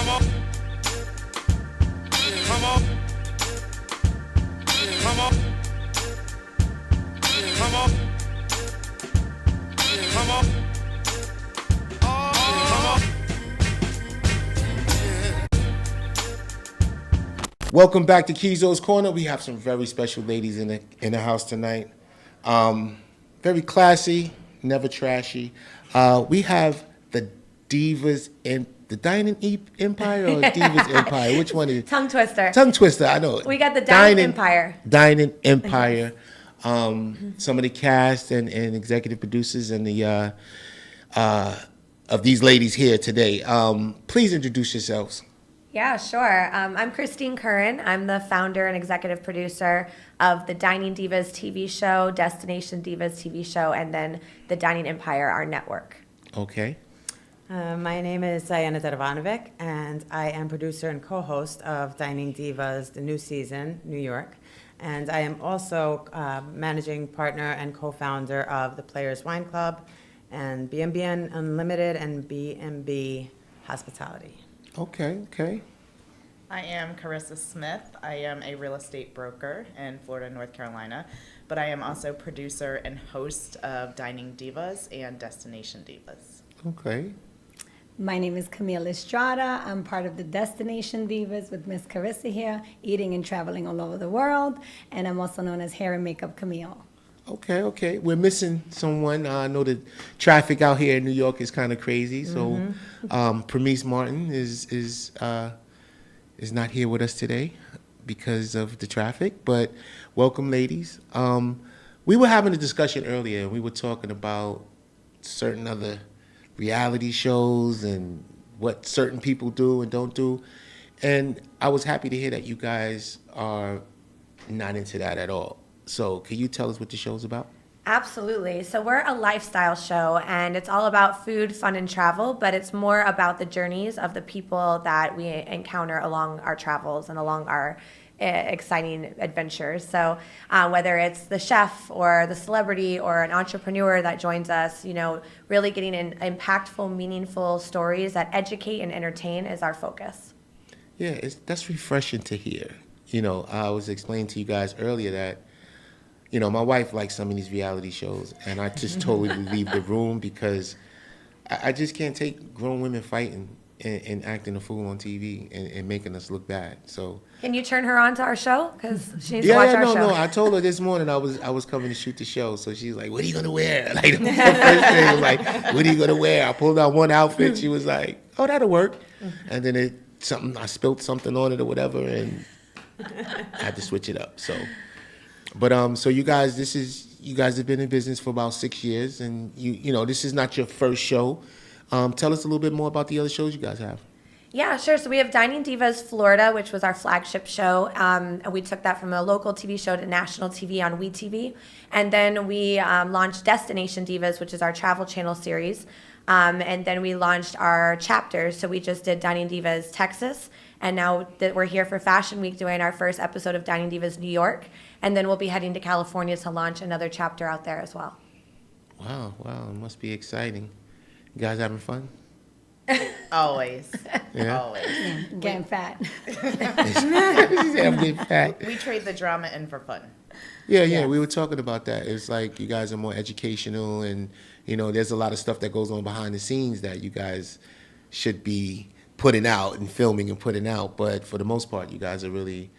Come on. Come on. Come on. Come on. Come on. Come on. Welcome back to Keeyzo's Corner. We have some very special ladies in the house tonight. Very classy, never trashy. We have the Divas in the Dining Empire or Divas Empire? Which one is it? Tongue twister. Tongue twister, I know. We got the Dining Empire. Dining Empire. Some of the cast and executive producers and the of these ladies here today. Please introduce yourselves. Yeah, sure. I'm Christine Curran. I'm the founder and executive producer of the Dining Divas TV show, Destination Divas TV show, and then the Dining Empire, our network. Okay. My name is Diana Darvanovic, and I am producer and co-host of Dining Divas, the new season, New York. And I am also managing partner and co-founder of the Players Wine Club and BNBN Unlimited and B&B Hospitality. Okay. I am Carissa Smith. I am a real estate broker in Florida, North Carolina, but I am also producer and host of Dining Divas and Destination Divas. Okay. My name is Camille Estrada. I'm part of the Destination Divas with Miss Carissa here, eating and traveling all over the world. And I'm also known as Hair and Makeup Camille. Okay. We're missing someone. I know the traffic out here in New York is kind of crazy. So, Premise Martin is not here with us today because of the traffic. But welcome, ladies. We were having a discussion earlier, and we were talking about certain other reality shows and what certain people do and don't do. And I was happy to hear that you guys are not into that at all. So can you tell us what the show's about? Absolutely. So we're a lifestyle show, and it's all about food, fun, and travel, but it's more about the journeys of the people that we encounter along our travels and along our exciting adventures. So whether it's the chef or the celebrity or an entrepreneur that joins us, really getting in impactful, meaningful stories that educate and entertain is our focus. Yeah, that's refreshing to hear. I was explaining to you guys earlier that, my wife likes some of these reality shows, and I just totally leave the room because I just can't take grown women fighting and acting a fool on TV and making us look bad. So can you turn her on to our show? Because she needs to watch our show. No. I told her this morning I was coming to shoot the show. So she's like, "What are you gonna wear?" Like the first thing was like, "What are you gonna wear?" I pulled out one outfit. She was like, "Oh, that'll work." And then I spilled something on it or whatever, and I had to switch it up. So, but so you guys have been in business for about 6 years, and this is not your first show. Tell us a little bit more about the other shows you guys have. Yeah, sure. So we have Dining Divas Florida, which was our flagship show. And we took that from a local TV show to national TV on WeTV. And then we launched Destination Divas, which is our travel channel series. And then we launched our chapters. So we just did Dining Divas Texas. And now that we're here for Fashion Week doing our first episode of Dining Divas New York. And then we'll be heading to California to launch another chapter out there as well. Wow. It must be exciting. You guys having fun? Always. Yeah. Always. Getting fat. I'm getting fat. We trade the drama in for fun. Yeah, we were talking about that. It's like you guys are more educational, and there's a lot of stuff that goes on behind the scenes that you guys should be putting out and filming and putting out. But for the most part, you guys are really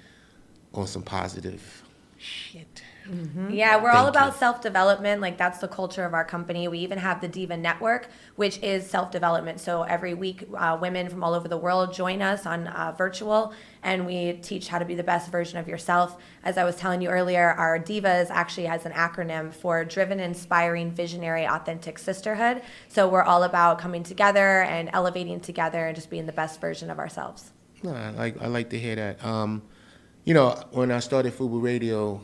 on some positive shit. Mm-hmm. Yeah, we're all about self-development. Like, that's the culture of our company. We even have the Diva Network, which is self-development. So every week, women from all over the world join us on virtual, and we teach how to be the best version of yourself. As I was telling you earlier, our Divas actually has an acronym for Driven, Inspiring, Visionary, Authentic Sisterhood. So we're all about coming together and elevating together and just being the best version of ourselves. No, I like to hear that. When I started FUBU Radio,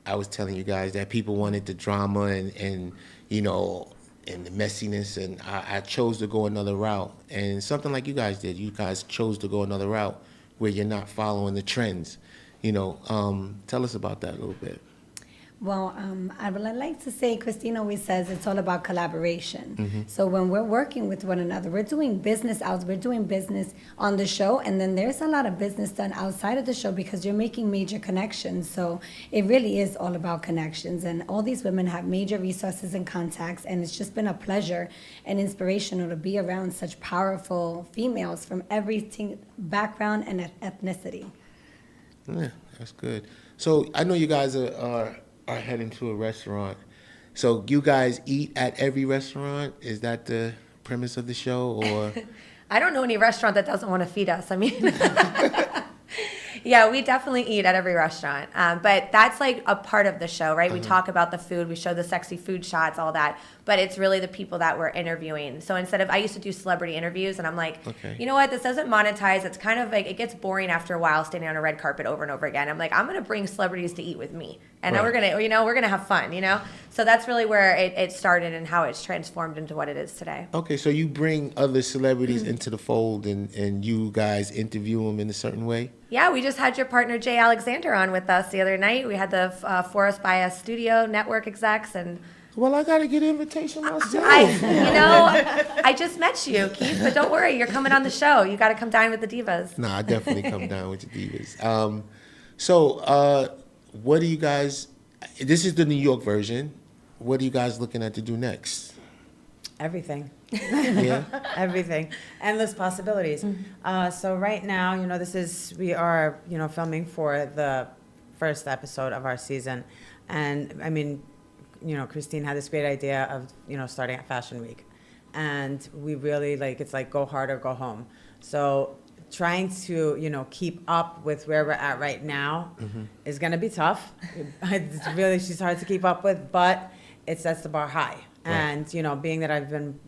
I was telling you guys that people wanted the drama and the messiness, and I chose to go another route. And something like you guys did. You guys chose to go another route where you're not following the trends. Tell us about that a little bit. Well, I would like to say, Christine always says it's all about collaboration. Mm-hmm. So when we're working with one another, we're doing business on the show, and then there's a lot of business done outside of the show because you're making major connections. So it really is all about connections, and all these women have major resources and contacts, and it's just been a pleasure and inspirational to be around such powerful females from every background and ethnicity. Yeah, that's good. So I know you guys are heading to a restaurant. So you guys eat at every restaurant? Is that the premise of the show, or? I don't know any restaurant that doesn't want to feed us. I mean, yeah, we definitely eat at every restaurant. But that's like a part of the show, right? We talk about the food, we show the sexy food shots, all that. But it's really the people that we're interviewing. So I used to do celebrity interviews, and I'm like, you know what? This doesn't monetize. It's kind of like, it gets boring after a while standing on a red carpet over and over again. I'm like, I'm going to bring celebrities to eat with me. And Right. we're going to have fun, So that's really where it started and how it's transformed into what it is today. Okay, so you bring other celebrities into the fold, and you guys interview them in a certain way? Yeah, we just had your partner Jay Alexander on with us the other night. We had the Forest Bias Studio Network execs, and Well, I got to get an invitation myself. I just met you, Keith, but don't worry, you're coming on the show. You got to come dine with the Divas. Nah, I definitely come down with the Divas. So what do you guys, this is the New York version. What are you guys looking at to do next? Everything. Yeah? Everything. Endless possibilities. So right now, we are, filming for the first episode of our season. And I mean, Christine had this great idea of, starting at Fashion Week. And we really it's like go hard or go home. So trying to, keep up with where we're at right now is going to be tough. She's hard to keep up with, but it sets the bar high. Right. And, being that I've been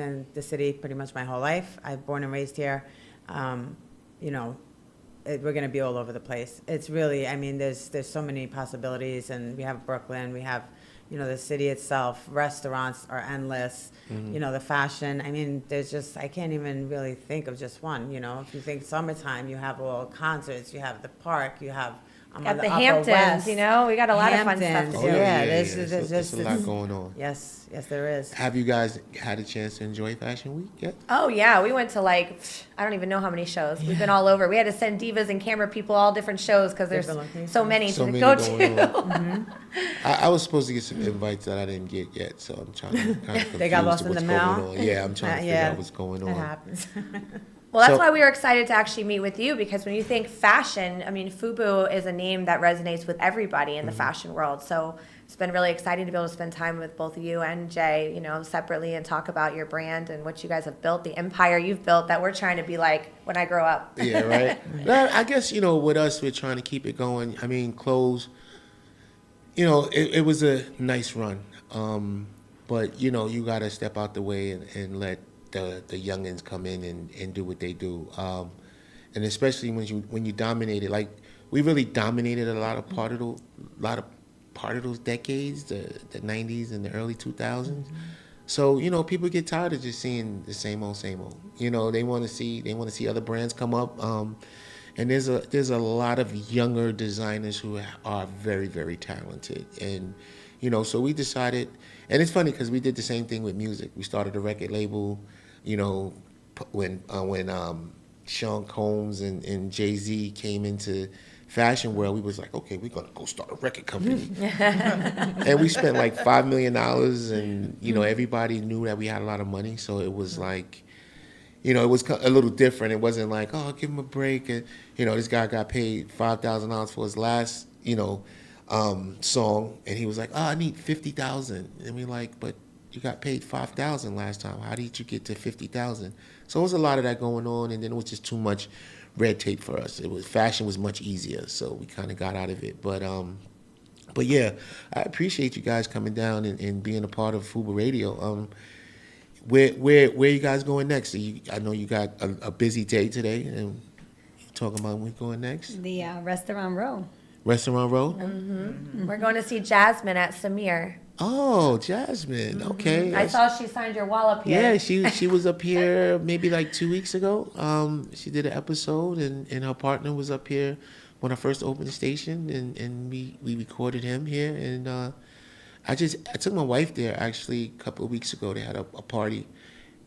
in the city pretty much my whole life, I've born and raised here, we're going to be all over the place. It's really, there's so many possibilities, and we have Brooklyn, we have, the city itself, restaurants are endless, the fashion, there's just, I can't even really think of just one, if you think summertime, you have all concerts, you have the park, you have, Got the Hamptons, we got a lot of fun stuff to Oh, do. yeah. There's There's a lot going on. Yes, there is. Have you guys had a chance to enjoy Fashion Week yet? Oh, yeah. We went to I don't even know how many shows. We've been all over. We had to send divas and camera people all different shows because there's so many to go to. I was supposed to get some invites that I didn't get yet, so I'm trying to kind of They got lost in the mail? Yeah, I'm trying to figure out what's going on. It happens. Well, that's So- why we were excited to actually meet with you, because when you think fashion, FUBU is a name that resonates with everybody in the fashion world. So it's been really exciting to be able to spend time with both you and Jay, separately, and talk about your brand and what you guys have built, the empire you've built that we're trying to be like when I grow up. Yeah, right. Well, I guess, with us, we're trying to keep it going. Clothes, it was a nice run. But, you got to step out the way and let the youngins come in and do what they do. And especially when you dominate it, like we really dominated a lot of part of those decades, the 90s and the early 2000s. So, people get tired of just seeing the same old. They want to see other brands come up. And there's a lot of younger designers who are very, very talented. And, so we decided, and it's funny because we did the same thing with music. We started a record label, when Sean Combs and Jay-Z came into fashion world, we was like, okay, we're going to go start a record company. And we spent like $5 million, and, everybody knew that we had a lot of money. So it was like, it was a little different. It wasn't like, oh, give him a break. And, this guy got paid $5,000 for his last, song. And he was like, oh, I need $50,000. And we're like, but you got paid $5,000 last time. How did you get to $50,000? So it was a lot of that going on, and then it was just too much red tape for us. Fashion was much easier, so we kind of got out of it. But yeah, I appreciate you guys coming down and being a part of FUBU Radio. Where you guys going next? I know you got a busy day today, and you talking about where going next? The Restaurant Row. Restaurant Row? Mm-hmm. We're going to see Jasmine at Samir. Oh, Jasmine. Okay. I saw she signed your wall up here. Yeah, she was up here maybe like 2 weeks ago. She did an episode, and her partner was up here when I first opened the station, and we recorded him here. And I took my wife there actually a couple of weeks ago. They had a party,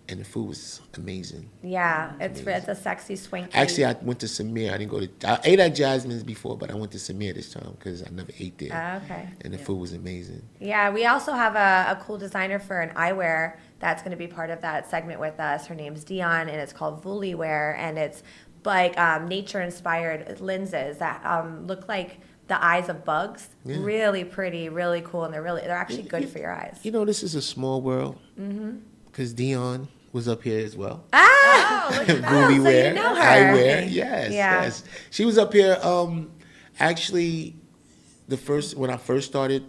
and the food was amazing. Yeah, it's a sexy, swanky. Actually, I went to Samir. I didn't go to. I ate at Jasmine's before, but I went to Samir this time because I never ate there. Okay. And the food was amazing. Yeah, we also have a cool designer for an eyewear that's going to be part of that segment with us. Her name's Dion, and it's called Vuli Wear, and it's like nature-inspired lenses that look like the eyes of bugs. Yeah. Really pretty, really cool, and they're actually good for your eyes. You know, this is a small world. Because Dion was up here as well. Look at that. Vuli So Wear, you know her. eyewear. Yes, Yeah. yes. She was up here. Actually, when I first started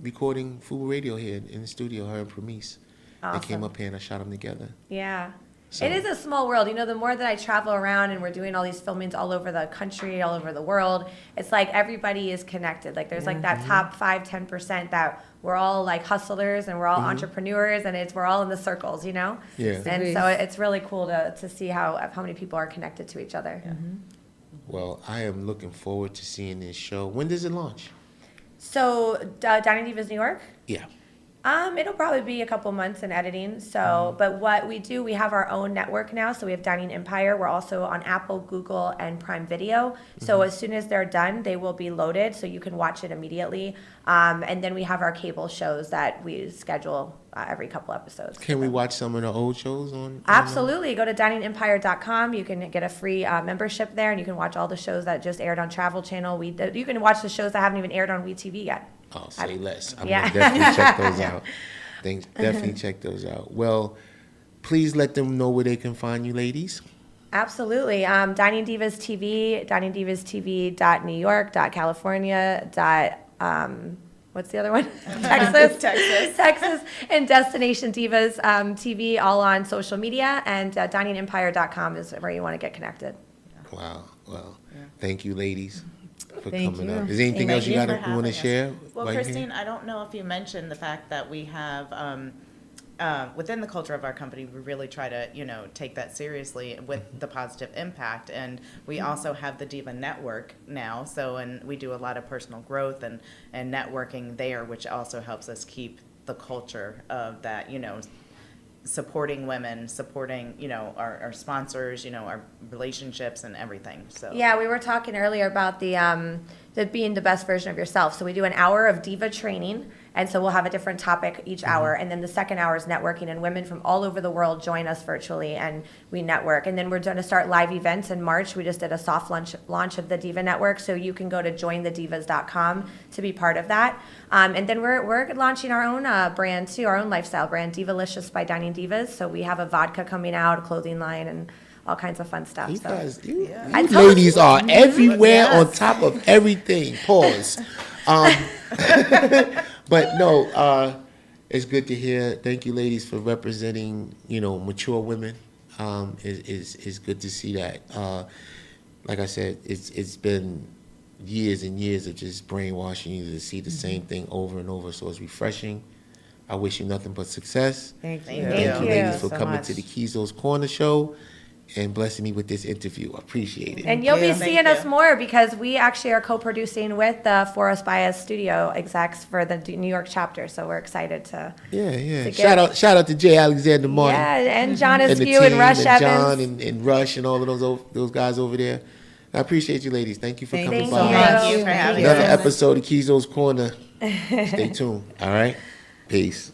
recording FUBU Radio here in the studio, her and Premise. They came Awesome. up here and I shot them together. Yeah. So- It is a small world. You know, the more that I travel around and we're doing all these filmings all over the country, all over the world, it's like everybody is connected. Like there's like that top 5-10% that we're all like hustlers and we're all entrepreneurs, and we're all in the circles, you know? Yeah. And so it's really cool to see how many people are connected to each other. Well, I am looking forward to seeing this show. When does it launch? So Dining Divas New York? Yeah. It'll probably be a couple months in editing. So, but what we do, we have our own network now. So we have Dining Empire. We're also on Apple, Google, and Prime Video. So as soon as they're done, they will be loaded, so you can watch it immediately. And then we have our cable shows that we schedule every couple episodes. Can we watch some of the old shows on? Absolutely. Go to diningempire.com. You can get a free membership there, and you can watch all the shows that just aired on Travel Channel. You can watch the shows that haven't even aired on WeTV yet. Oh, say less. I'm Yeah. gonna definitely check those out. Definitely check those out. Well, please let them know where they can find you, ladies. Absolutely. Dining Divas TV, diningdivastv.newyork.california. What's the other one? Texas. Texas. And Destination Divas TV, all on social media. And diningempire.com is where you want to get connected. Wow. Well, thank you, ladies, for Thank coming you. up. Is there anything else you Thank you want for to having share? us. Well, right here? Christine, I don't know if you mentioned the fact that we have, within the culture of our company, we really try to, take that seriously with the positive impact. And we also have the Diva Network now. And we do a lot of personal growth and networking there, which also helps us keep the culture of that, supporting women, supporting, our sponsors, our relationships and everything. So Yeah, we were talking earlier about the being the best version of yourself. So we do an hour of diva training, and so we'll have a different topic each hour, and then the second hour is networking, and women from all over the world join us virtually, and we network. And then we're going to start live events in March. We just did a soft launch of the Diva Network, so you can go to jointhedivas.com to be part of that. And then we're launching our own brand too, our own lifestyle brand, Divalicious by Dining Divas. So we have a vodka coming out, a clothing line, and all kinds of fun stuff. You So guys, you I told ladies you. are everywhere Yes. on top of everything. Pause. But no, it's good to hear. Thank you, ladies, for representing, mature women. Is good to see that. Like I said, it's been years and years of just brainwashing you to see the same thing over and over. So it's refreshing. I wish you nothing but success. Thank you. Thank Thank you, you. ladies, for so coming much. to the Keeyzo's Corner Show and blessing me with this interview. I appreciate it. And you'll be you. seeing Thank us you. more because we actually are co-producing with the For Us By Us studio execs for the New York chapter. So we're excited to Yeah. to Shout out to Jay Alexander Martin yeah, and John and the Askew team and Rush and John Evans. and Rush and all of those guys over there. I appreciate you, ladies. Thank you for Thank coming Thank you so by. much. Thank you for having Another us. episode of Keeyzo's Corner. Stay tuned. All right. Peace.